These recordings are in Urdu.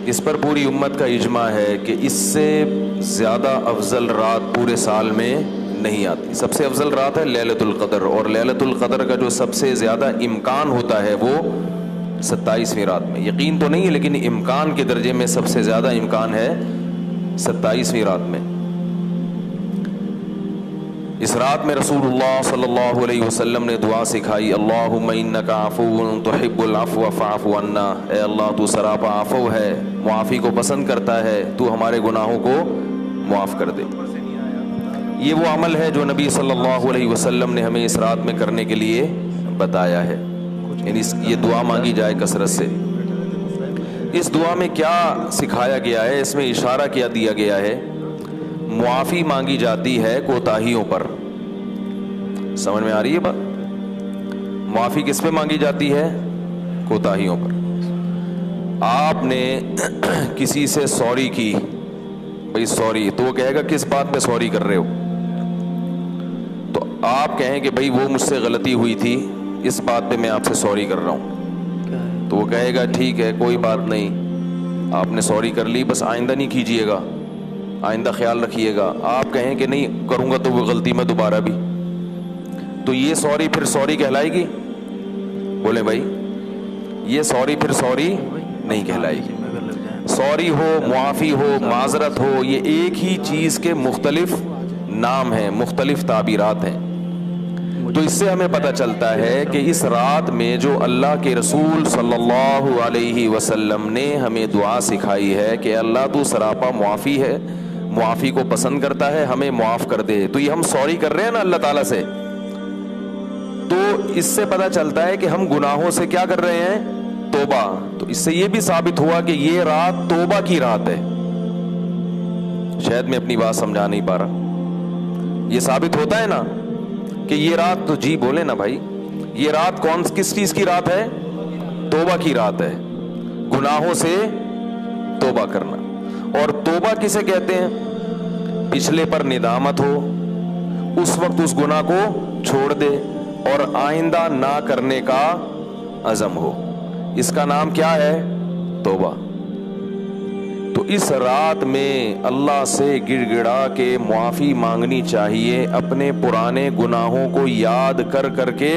اس پر پوری امت کا اجماع ہے کہ اس سے زیادہ افضل رات پورے سال میں نہیں آتی. سب سے افضل رات ہے لیلۃ القدر, اور لیلۃ القدر کا جو سب سے زیادہ امکان ہوتا ہے وہ 27ویں رات میں. یقین تو نہیں ہے لیکن امکان کے درجے میں سب سے زیادہ امکان ہے 27ویں رات میں. اس رات میں رسول اللہ صلی اللہ علیہ وسلم نے دعا سکھائی, اللہم انک عفو تحب العفو فاعف عنا. اے اللہ تو سراپا عفو ہے, معافی کو پسند کرتا ہے, تو ہمارے گناہوں کو معاف کر دے. یہ وہ عمل ہے جو نبی صلی اللہ علیہ وسلم نے ہمیں اس رات میں کرنے کے لیے بتایا ہے, یعنی یہ دعا مانگی جائے کثرت سے. اس دعا میں کیا سکھایا گیا ہے, اس میں اشارہ کیا دیا گیا ہے, معافی مانگی جاتی ہے کوتاہیوں پر. سمجھ میں آ رہی ہے بات؟ معافی کس پہ مانگی جاتی ہے؟ کوتاہیوں پر. آپ نے کسی سے سوری کی, بھئی سوری, تو وہ کہے گا کس بات پہ سوری کر رہے ہو؟ تو آپ کہیں کہ بھئی وہ مجھ سے غلطی ہوئی تھی, اس بات پہ میں آپ سے سوری کر رہا ہوں. تو وہ کہے گا ٹھیک ہے کوئی بات نہیں, آپ نے سوری کر لی, بس آئندہ نہیں کیجئے گا, آئندہ خیال رکھیے گا. آپ کہیں کہ نہیں کروں گا تو وہ غلطی میں دوبارہ بھی, تو یہ سوری پھر سوری کہلائے گی؟ بولیں بھائی, یہ سوری پھر سوری نہیں کہلائے گی. سوری ہو, معافی ہو, معذرت ہو, یہ ایک ہی چیز کے مختلف نام ہیں, مختلف تعبیرات ہیں. تو اس سے ہمیں پتہ چلتا ہے کہ اس رات میں جو اللہ کے رسول صلی اللہ علیہ وسلم نے ہمیں دعا سکھائی ہے کہ اللہ تو سراپا معافی ہے, معافی کو پسند کرتا ہے, ہمیں معاف کر دے. تو یہ ہم سوری کر رہے ہیں نا اللہ تعالیٰ سے, تو اس سے پتہ چلتا ہے کہ ہم گناہوں سے کیا کر رہے ہیں؟ توبہ. تو اس سے یہ بھی ثابت ہوا کہ یہ رات توبہ کی رات ہے. شاید میں اپنی بات سمجھا نہیں پا رہا. یہ ثابت ہوتا ہے نا کہ یہ رات, تو جی بولے نا بھائی, یہ رات کس چیز کی رات ہے؟ توبہ کی رات ہے, گناہوں سے توبہ کرنا. اور توبہ کسے کہتے ہیں؟ پچھلے پر ندامت ہو, اس وقت اس گناہ کو چھوڑ دے اور آئندہ نہ کرنے کا عزم ہو. اس کا نام کیا ہے؟ توبہ. تو اس رات میں اللہ سے گڑ گڑا کے معافی مانگنی چاہیے, اپنے پرانے گناہوں کو یاد کر کر کے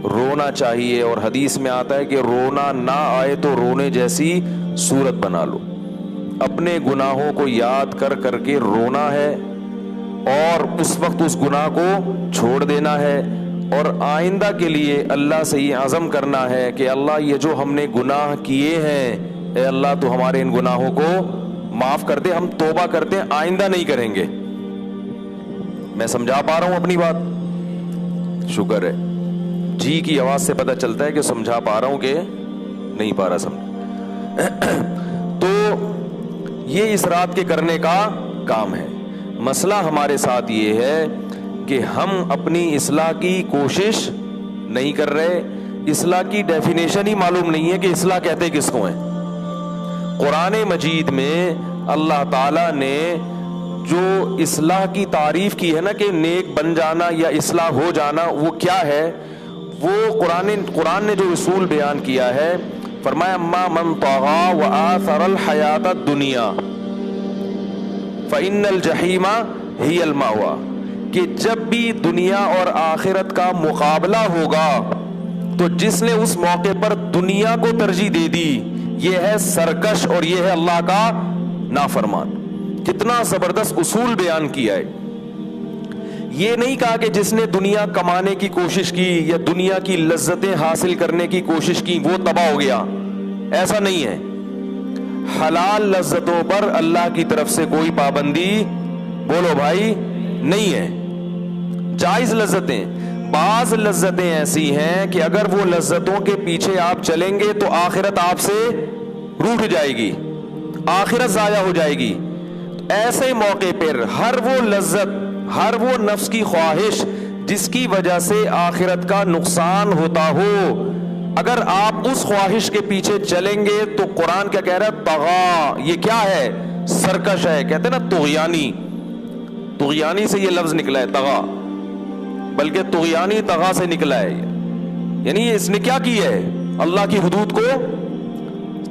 رونا چاہیے. اور حدیث میں آتا ہے کہ رونا نہ آئے تو رونے جیسی صورت بنا لو. اپنے گناہوں کو یاد کر کر کے رونا ہے اور اس وقت اس گناہ کو چھوڑ دینا ہے, اور آئندہ کے لیے اللہ سے یہ عزم کرنا ہے کہ اللہ یہ جو ہم نے گناہ کیے ہیں, اے اللہ تو ہمارے ان گناہوں کو معاف کر دے, ہم توبہ کرتے ہیں, آئندہ نہیں کریں گے. میں سمجھا پا رہا ہوں اپنی بات؟ شکر ہے, جی کی آواز سے پتہ چلتا ہے کہ سمجھا پا رہا ہوں کہ نہیں پا رہا سمجھ. تو یہ اس رات کے کرنے کا کام ہے. مسئلہ ہمارے ساتھ یہ ہے کہ ہم اپنی اصلاح کی کوشش نہیں کر رہے. اصلاح کی ڈیفینیشن ہی معلوم نہیں ہے کہ اصلاح کہتے کس کو ہیں. قرآن مجید میں اللہ تعالیٰ نے جو اصلاح کی تعریف کی ہے نا کہ نیک بن جانا یا اصلاح ہو جانا, وہ کیا ہے؟ وہ قرآن نے جو اصول بیان کیا ہے, فرمایا اما من طغى وآثر الحیات الدنیا فإن الجحیم ہی المأوی, کہ جب بھی دنیا اور آخرت کا مقابلہ ہوگا تو جس نے اس موقع پر دنیا کو ترجیح دے دی, یہ ہے سرکش اور یہ ہے اللہ کا نافرمان. کتنا زبردست اصول بیان کیا ہے. یہ نہیں کہا کہ جس نے دنیا کمانے کی کوشش کی یا دنیا کی لذتیں حاصل کرنے کی کوشش کی وہ تباہ ہو گیا, ایسا نہیں ہے. حلال لذتوں پر اللہ کی طرف سے کوئی پابندی, بولو بھائی, نہیں ہے. جائز لذتیں, بعض لذتیں ایسی ہیں کہ اگر وہ لذتوں کے پیچھے آپ چلیں گے تو آخرت آپ سے روٹھ جائے گی, آخرت ضائع ہو جائے گی. ایسے موقع پر ہر وہ لذت, ہر وہ نفس کی خواہش جس کی وجہ سے آخرت کا نقصان ہوتا ہو, اگر آپ اس خواہش کے پیچھے چلیں گے تو قرآن کیا کہہ رہا ہے؟ طغا. یہ کیا ہے؟ سرکش ہے. کہتے ہیں نا طغیانی, طغیانی سے یہ لفظ نکلا ہے طغا, بلکہ طغیانی طغا سے نکلا ہے. یعنی اس نے کیا کی ہے؟ اللہ کی حدود کو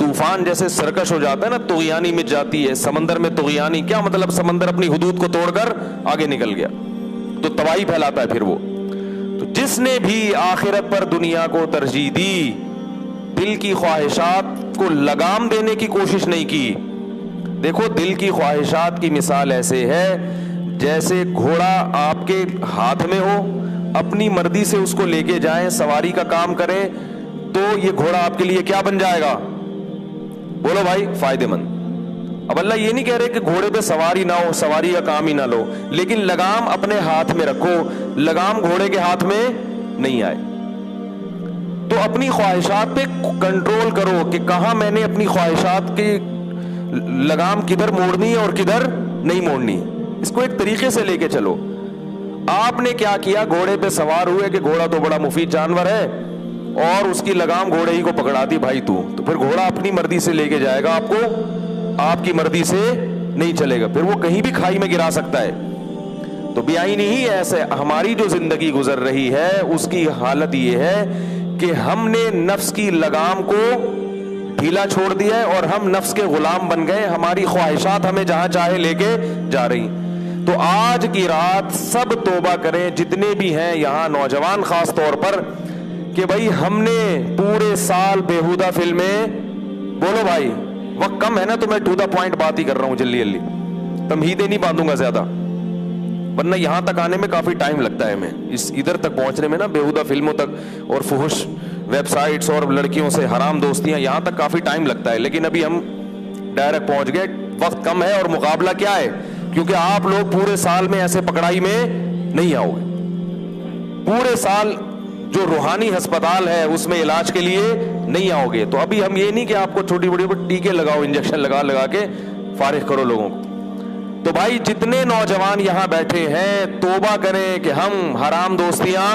طوفان جیسے سرکش ہو جاتا ہے نا, طغیانی مچ جاتی ہے سمندر میں. طغیانی کیا مطلب؟ سمندر اپنی حدود کو توڑ کر آگے نکل گیا تو تباہی پھیلاتا ہے پھر وہ. تو جس نے بھی آخرت پر دنیا کو ترجیح دی, دل کی خواہشات کو لگام دینے کی کوشش نہیں کی. دیکھو دل کی خواہشات کی مثال ایسے ہے جیسے گھوڑا آپ کے ہاتھ میں ہو, اپنی مرضی سے اس کو لے کے جائیں, سواری کا کام کریں, تو یہ گھوڑا آپ کے لیے کیا بن جائے گا؟ بولو بھائی, فائدے مند. اب اللہ یہ نہیں کہہ رہے کہ گھوڑے پہ سواری نہ ہو, سواری کا کام ہی نہ لو, لیکن لگام اپنے ہاتھ میں رکھو, لگام گھوڑے کے ہاتھ میں نہیں آئے. تو اپنی خواہشات پہ کنٹرول کرو کہ کہاں میں نے اپنی خواہشات کی لگام کدھر موڑنی ہے اور کدھر نہیں موڑنی. اس کو ایک طریقے سے لے کے چلو. آپ نے کیا کیا؟ گھوڑے پہ سوار ہوئے کہ گھوڑا تو بڑا مفید جانور ہے, اور اس کی لگام گھوڑے ہی کو پکڑا دی بھائی تو پھر گھوڑا اپنی مرضی سے لے کے جائے گا آپ کو, آپ کی مرضی سے نہیں چلے گا, پھر وہ کہیں بھی کھائی میں گرا سکتا ہے. تو بیائی نہیں ایسے ہماری جو زندگی گزر رہی ہے اس کی حالت یہ ہے کہ ہم نے نفس کی لگام کو ڈھیلا چھوڑ دیا ہے اور ہم نفس کے غلام بن گئے. ہماری خواہشات ہمیں جہاں چاہے لے کے جا رہی. تو آج کی رات سب توبہ کریں, جتنے بھی ہیں یہاں نوجوان خاص طور پر, کہ بھائی ہم نے پورے سال بیہودہ فلمیں, بولو بھائی وقت کم ہے نا تو میں ٹو دا پوائنٹ بات ہی کر رہا ہوں, جلدی جلدی تمہیدیں نہیں باندھوں گا زیادہ, ورنہ یہاں تک آنے میں کافی ٹائم لگتا ہے, میں اس ادھر تک پہنچنے میں نا, بیہودہ فلموں تک اور فحش ویب سائٹس اور لڑکیوں سے حرام دوستیاں, یہاں تک کافی ٹائم لگتا ہے. لیکن ابھی ہم ڈائریکٹ پہنچ گئے, وقت کم ہے اور مقابلہ کیا ہے, کیونکہ آپ لوگ پورے سال میں ایسے پکڑائی میں نہیں آؤ گے. پورے سال جو روحانی ہسپتال ہے اس میں علاج کے لیے نہیں آؤ گے. تو ابھی ہم یہ نہیں کہ آپ کو چھوٹی بڑی ٹیکے لگاؤ, انجیکشن لگا کے فارغ کرو لوگوں کو. تو بھائی جتنے نوجوان یہاں بیٹھے ہیں توبہ کریں کہ ہم حرام دوستیاں,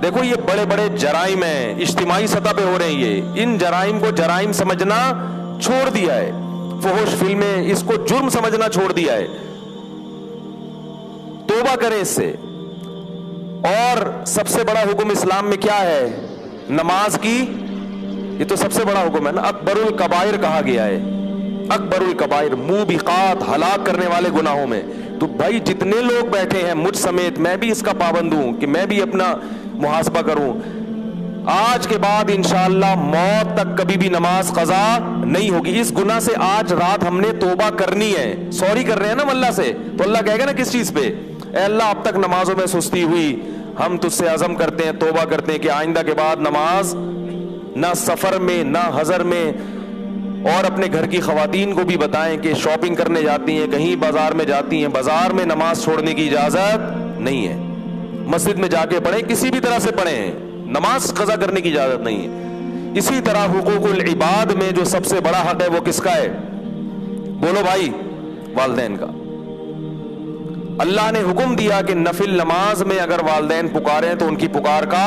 دیکھو یہ بڑے بڑے جرائم ہیں, اجتماعی سطح پہ ہو رہے ہیں یہ, ان جرائم کو جرائم سمجھنا چھوڑ دیا ہے. فحش فلمیں اس کو جرم سمجھنا چھوڑ دیا ہے. توبہ کریں اس سے. اور سب سے بڑا حکم اسلام میں کیا ہے؟ نماز کی, یہ تو سب سے بڑا حکم ہے نا. اکبر الکبائر کہا گیا ہے, اکبر الکبائر, موبقات, ہلاک کرنے والے گناہوں میں. تو بھائی جتنے لوگ بیٹھے ہیں مجھ سمیت, میں بھی اس کا پابند ہوں کہ میں بھی اپنا محاسبہ کروں. آج کے بعد انشاءاللہ موت تک کبھی بھی نماز قضا نہیں ہوگی. اس گناہ سے آج رات ہم نے توبہ کرنی ہے. سوری کر رہے ہیں نا ہم اللہ سے, تو اللہ کہے گا نا کس چیز پہ, اے اللہ اب تک نمازوں میں سستی ہوئی, ہم تجھ سے عزم کرتے ہیں, توبہ کرتے ہیں کہ آئندہ کے بعد نماز نہ سفر میں نہ حضر میں. اور اپنے گھر کی خواتین کو بھی بتائیں کہ شاپنگ کرنے جاتی ہیں, کہیں بازار میں جاتی ہیں, بازار میں نماز چھوڑنے کی اجازت نہیں ہے. مسجد میں جا کے پڑھیں, کسی بھی طرح سے پڑھیں, نماز قضا کرنے کی اجازت نہیں ہے. اسی طرح حقوق العباد میں جو سب سے بڑا حق ہے وہ کس کا ہے؟ بولو بھائی, والدین کا. اللہ نے حکم دیا کہ نفل نماز میں اگر والدین پکاریں تو ان کی پکار کا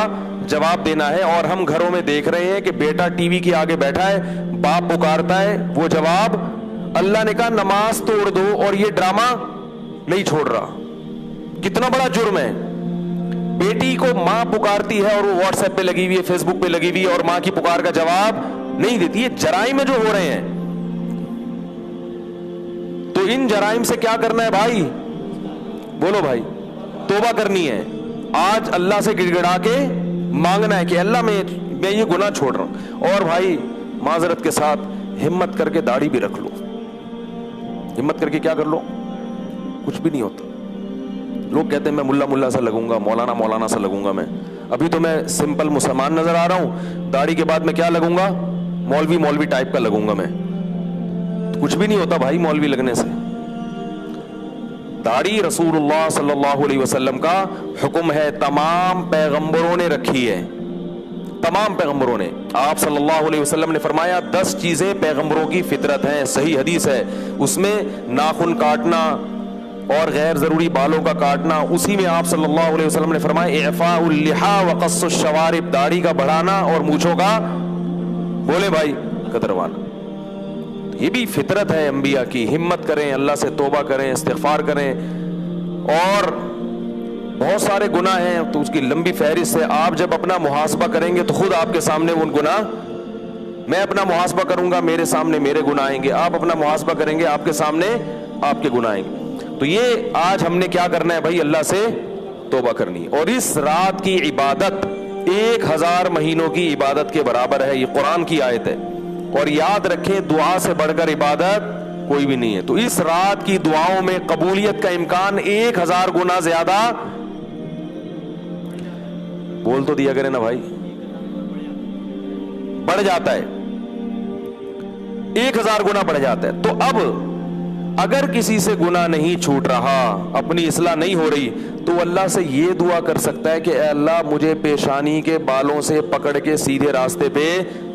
جواب دینا ہے. اور ہم گھروں میں دیکھ رہے ہیں کہ بیٹا ٹی وی کے آگے بیٹھا ہے, باپ پکارتا ہے, وہ جواب اللہ نے کہا نماز توڑ دو, اور یہ ڈرامہ نہیں چھوڑ رہا. کتنا بڑا جرم ہے. بیٹی کو ماں پکارتی ہے اور وہ واٹس ایپ پہ لگی ہوئی ہے, فیس بک پہ لگی ہوئی ہے, اور ماں کی پکار کا جواب نہیں دیتی. یہ جرائم جو ہو رہے ہیں, تو ان جرائم سے کیا کرنا ہے بھائی؟ بولو بھائی, توبہ کرنی ہے. آج اللہ سے گڑ گڑا کے مانگنا ہے کہ اللہ میں یہ گناہ چھوڑ رہا ہوں. اور بھائی معذرت کے ساتھ ہمت کر کے داڑھی بھی رکھ لو. ہمت کر کے کیا کر لو, کچھ بھی نہیں ہوتا. لوگ کہتے ہیں میں ملا سا لگوں گا, مولانا سا لگوں گا. میں ابھی تو میں سمپل مسلمان نظر آ رہا ہوں, داڑھی کے بعد میں کیا لگوں گا؟ مولوی ٹائپ کا لگوں گا میں. کچھ بھی نہیں ہوتا بھائی مولوی لگنے سے. داڑھی رسول اللہ صلی اللہ علیہ وسلم کا حکم ہے, تمام پیغمبروں نے رکھی ہے, تمام پیغمبروں نے. آپ صلی اللہ علیہ وسلم نے فرمایا 10 چیزیں پیغمبروں کی فطرت ہیں, صحیح حدیث ہے. اس میں ناخن کاٹنا اور غیر ضروری بالوں کا کاٹنا, اسی میں آپ صلی اللہ علیہ وسلم نے فرمایا اعفاء اللحا وقص الشوارب, داڑھی کا بڑھانا اور مونچھوں کا, بولے بھائی, کتروانا. یہ بھی فطرت ہے انبیاء کی. ہمت کریں, اللہ سے توبہ کریں, استغفار کریں. اور بہت سارے گناہ ہیں تو اس کی لمبی فہرست ہے. آپ جب اپنا محاسبہ کریں گے تو خود آپ کے سامنے وہ گناہ میں اپنا محاسبہ کروں گا، میرے سامنے میرے گناہ آئیں گے، آپ اپنا محاسبہ کریں گے، آپ کے سامنے آپ کے گناہ آئیں گے۔ تو یہ آج ہم نے کیا کرنا ہے بھائی؟ اللہ سے توبہ کرنی، اور اس رات کی عبادت 1000 مہینوں کی عبادت کے برابر ہے۔ یہ قرآن کی آیت ہے، اور یاد رکھیں دعا سے بڑھ کر عبادت کوئی بھی نہیں ہے۔ تو اس رات کی دعاؤں میں قبولیت کا امکان 1000 گنا زیادہ، بول تو دیا کرے نا بھائی، بڑھ جاتا ہے، 1000 گنا بڑھ جاتا ہے۔ تو اب اگر کسی سے گناہ نہیں چھوٹ رہا، اپنی اصلاح نہیں ہو رہی، تو اللہ سے یہ دعا کر سکتا ہے کہ اے اللہ مجھے پیشانی کے بالوں سے پکڑ کے سیدھے راستے پہ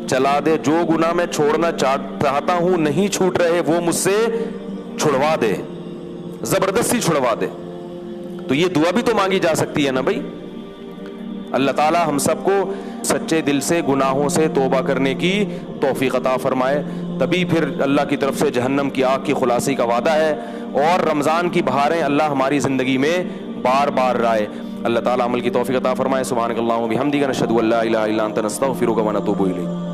چلا دے، جو گناہ میں چھوڑنا چاہتا ہوں نہیں چھوٹ رہے وہ مجھ سے چھڑوا دے، زبردستی چھڑوا دے۔ تو یہ دعا بھی تو مانگی جا سکتی ہے نا بھائی۔ اللہ تعالی ہم سب کو سچے دل سے گناہوں سے توبہ کرنے کی توفیق عطا فرمائے، تبھی پھر اللہ کی طرف سے جہنم کی آگ کی خلاصی کا وعدہ ہے، اور رمضان کی بہاریں اللہ ہماری زندگی میں بار بار رائے۔ اللہ تعالی عمل کی توفیق عطا فرمائے۔ سبحانک اللہم و بحمدک، نشہد ان لا الہ الا انت، نستغفرک و نتوب الیک۔